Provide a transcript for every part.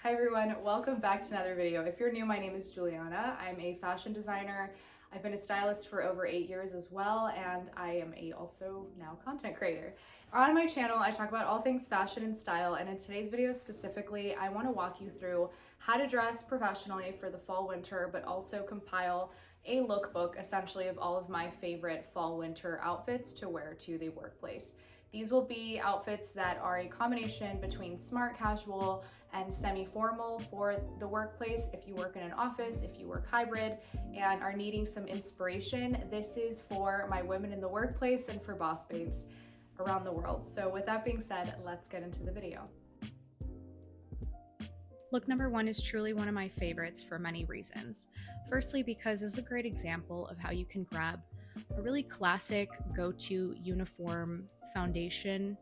Hi everyone, welcome back to another video. If you're new, my name is Juliana. I'm a fashion designer. I've been a stylist for over 8 years as well, and I am also now content creator. On my channel, I talk about all things fashion and style, and in today's video specifically, I want to walk you through how to dress professionally for the fall winter, but also compile a lookbook essentially of all of my favorite fall winter outfits to wear to the workplace. These will be outfits that are a combination between smart casual and semi-formal for the workplace. If you work in an office, if you work hybrid and are needing some inspiration, this is for my women in the workplace and for boss babes around the world. So with that being said, let's get into the video. Look number one is truly one of my favorites for many reasons. Firstly, because it's a great example of how you can grab a really classic go-to uniform foundation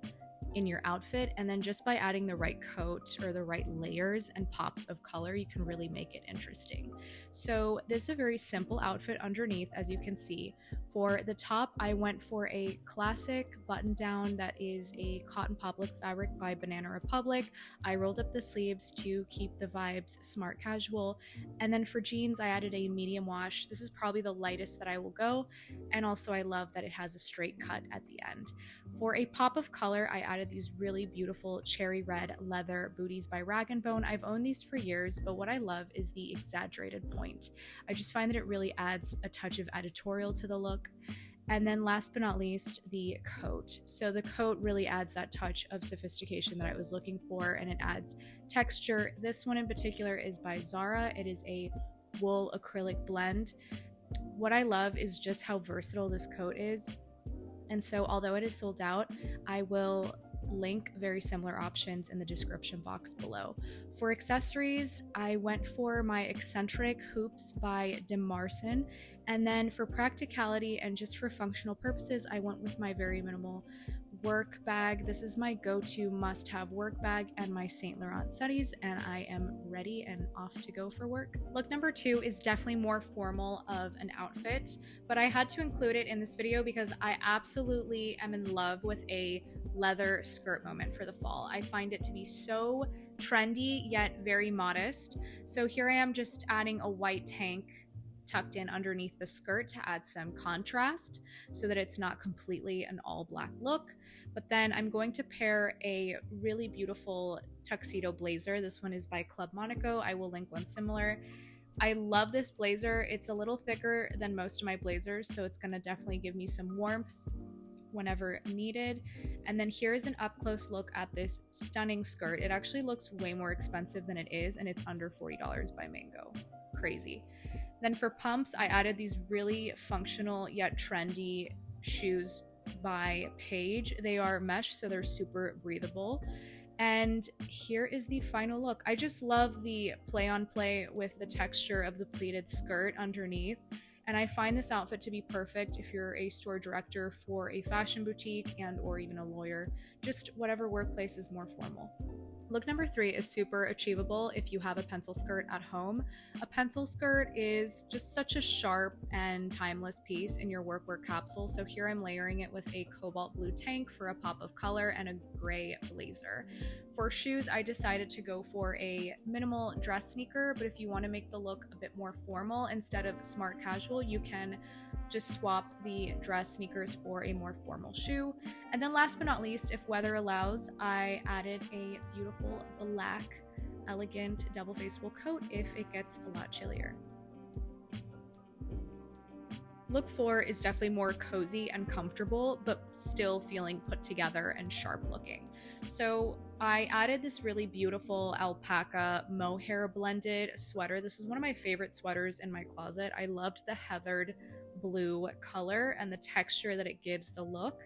in your outfit, and then just by adding the right coat or the right layers and pops of color, you can really make it interesting. So this is a very simple outfit underneath, as you can see. For the top, I went for a classic button down that is a cotton poplar fabric by Banana Republic. I rolled up the sleeves to keep the vibes smart casual. And then for jeans, I added a medium wash. This is probably the lightest that I will go. And also I love that it has a straight cut at the end. For a pop of color, I added these really beautiful cherry red leather booties by Rag & Bone. I've owned these for years, but what I love is the exaggerated point. I just find that it really adds a touch of editorial to the look. And then last but not least, the coat. So the coat really adds that touch of sophistication that I was looking for, and it adds texture. This one in particular is by Zara. It is a wool acrylic blend. What I love is just how versatile this coat is. And so although it is sold out, I will link very similar options in the description box below. For accessories, I went for my eccentric hoops by Demarson. And then for practicality and just for functional purposes, I went with my very minimal work bag. This is my go-to must-have work bag and my Saint Laurent studies, and I am ready and off to go for work. Look number two is definitely more formal of an outfit, but I had to include it in this video because I absolutely am in love with a leather skirt moment for the fall. I find it to be so trendy yet very modest. So here I am just adding a white tank tucked in underneath the skirt to add some contrast so that it's not completely an all black look. But then I'm going to pair a really beautiful tuxedo blazer. This one is by Club Monaco. I will link one similar. I love this blazer. It's a little thicker than most of my blazers, so it's going to definitely give me some warmth whenever needed. And then here is an up close look at this stunning skirt. It actually looks way more expensive than it is, and it's under $40 by Mango. Crazy. Then for pumps, I added these really functional yet trendy shoes by Paige. They are mesh, so they're super breathable. And here is the final look. I just love the play on play with the texture of the pleated skirt underneath. And I find this outfit to be perfect if you're a store director for a fashion boutique and or even a lawyer, just whatever workplace is more formal. Look number three is super achievable if you have a pencil skirt at home. A pencil skirt is just such a sharp and timeless piece in your workwear capsule. So here I'm layering it with a cobalt blue tank for a pop of color and a gray blazer. For shoes, I decided to go for a minimal dress sneaker, but if you want to make the look a bit more formal instead of smart casual, you can just swap the dress sneakers for a more formal shoe. And then last but not least, if weather allows, I added a beautiful black, elegant double-faced wool coat if it gets a lot chillier. Look four is definitely more cozy and comfortable, but still feeling put together and sharp looking. So I added this really beautiful alpaca mohair blended sweater. This is one of my favorite sweaters in my closet. I loved the heathered blue color and the texture that it gives the look.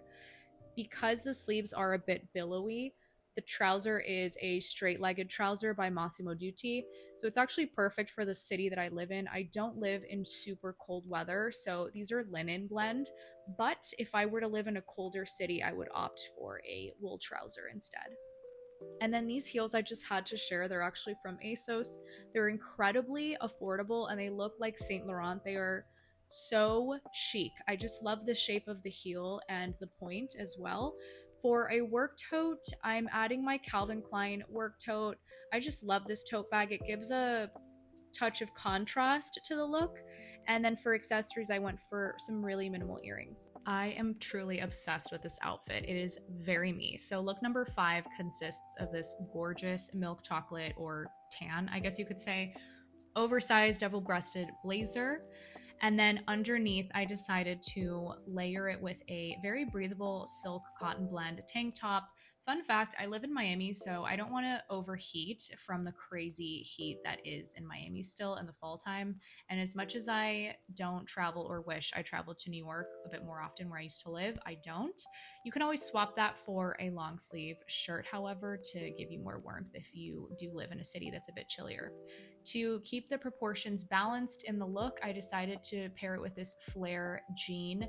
Because the sleeves are a bit billowy, the trouser is a straight-legged trouser by Massimo Dutti, so it's actually perfect for the city that I live in. I don't live in super cold weather, so these are linen blend, but if I were to live in a colder city, I would opt for a wool trouser instead. And then these heels I just had to share. They're actually from ASOS. They're incredibly affordable, and they look like Saint Laurent. They are so chic. I just love the shape of the heel and the point as well. For a work tote, I'm adding my Calvin Klein work tote. I just love this tote bag. It gives a touch of contrast to the look. And then for accessories, I went for some really minimal earrings. I am truly obsessed with this outfit. It is very me. So look number 5 consists of this gorgeous milk chocolate, or tan, I guess you could say, oversized double-breasted blazer. And then underneath, I decided to layer it with a very breathable silk cotton blend tank top. Fun fact, I live in Miami, so I don't want to overheat from the crazy heat that is in Miami still in the fall time. And as much as I don't travel, or wish I traveled to New York a bit more often where I used to live, I don't. You can always swap that for a long sleeve shirt, however, to give you more warmth if you do live in a city that's a bit chillier. To keep the proportions balanced in the look, I decided to pair it with this flare jean.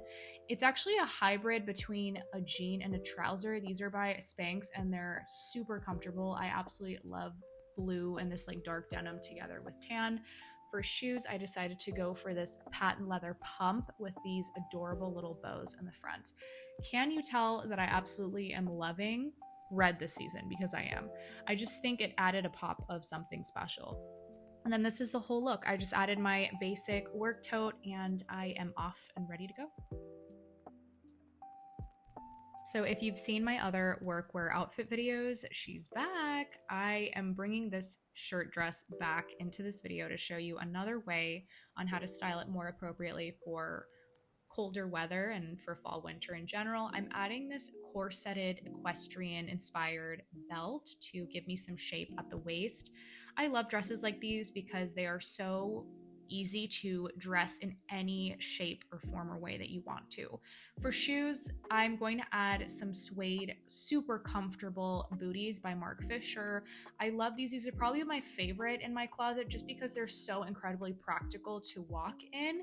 It's actually a hybrid between a jean and a trouser. These are by Spanx and they're super comfortable. I absolutely love blue and this like dark denim together with tan. For shoes, I decided to go for this patent leather pump with these adorable little bows in the front. Can you tell that I absolutely am loving red this season? Because I am. I just think it added a pop of something special. And then this is the whole look. I just added my basic work tote and I am off and ready to go. So if you've seen my other workwear outfit videos, she's back. I am bringing this shirt dress back into this video to show you another way on how to style it more appropriately for colder weather and for fall winter in general. I'm adding this corseted equestrian inspired belt to give me some shape at the waist. I love dresses like these because they are so easy to dress in any shape or form or way that you want to. For shoes, I'm going to add some suede super comfortable booties by Marc Fisher. I love these. These are probably my favorite in my closet just because they're so incredibly practical to walk in.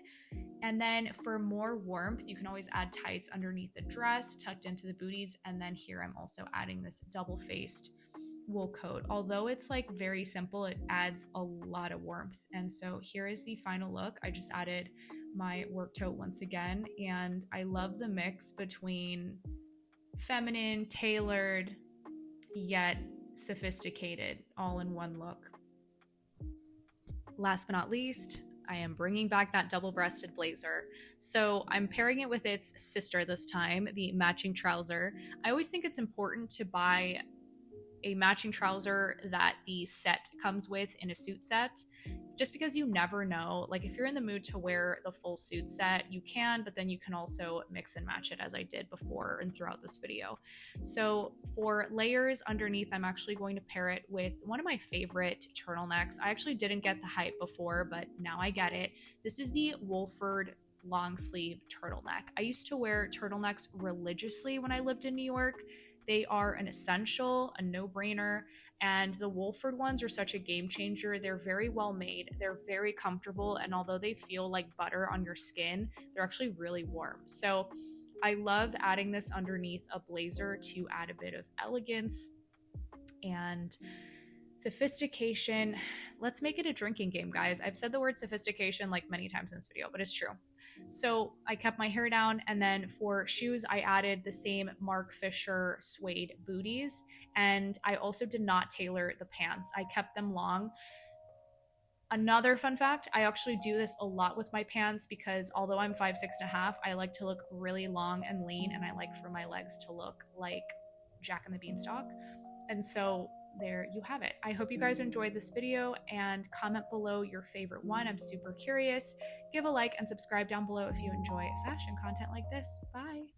And then for more warmth, you can always add tights underneath the dress, tucked into the booties. And then here I'm also adding this double-faced wool coat. Although it's like very simple, it adds a lot of warmth. And so here is the final look. I just added my work tote once again, and I love the mix between feminine, tailored, yet sophisticated, all in one look. Last but not least, I am bringing back that double-breasted blazer. So I'm pairing it with its sister this time, the matching trouser. I always think it's important to buy a matching trouser that the set comes with in a suit set, just because you never know. Like if you're in the mood to wear the full suit set, you can, but then you can also mix and match it as I did before and throughout this video. So for layers underneath, I'm actually going to pair it with one of my favorite turtlenecks. I actually didn't get the hype before, but now I get it. This is the Wolford long sleeve turtleneck. I used to wear turtlenecks religiously when I lived in New York. They are an essential, a no-brainer, and the Wolford ones are such a game changer. They're very well made, they're very comfortable, and although they feel like butter on your skin, they're actually really warm. So I love adding this underneath a blazer to add a bit of elegance and sophistication. Let's make it a drinking game, guys. I've said the word sophistication like many times in this video, but it's true. So I kept my hair down, and then for shoes, I added the same Marc Fisher suede booties, and I also did not tailor the pants. I kept them long. Another fun fact, I actually do this a lot with my pants because although I'm 5'6.5", I like to look really long and lean, and I like for my legs to look like Jack and the Beanstalk. And so there you have it. I hope you guys enjoyed this video, and comment below your favorite one. I'm super curious. Give a like and subscribe down below if you enjoy fashion content like this. Bye.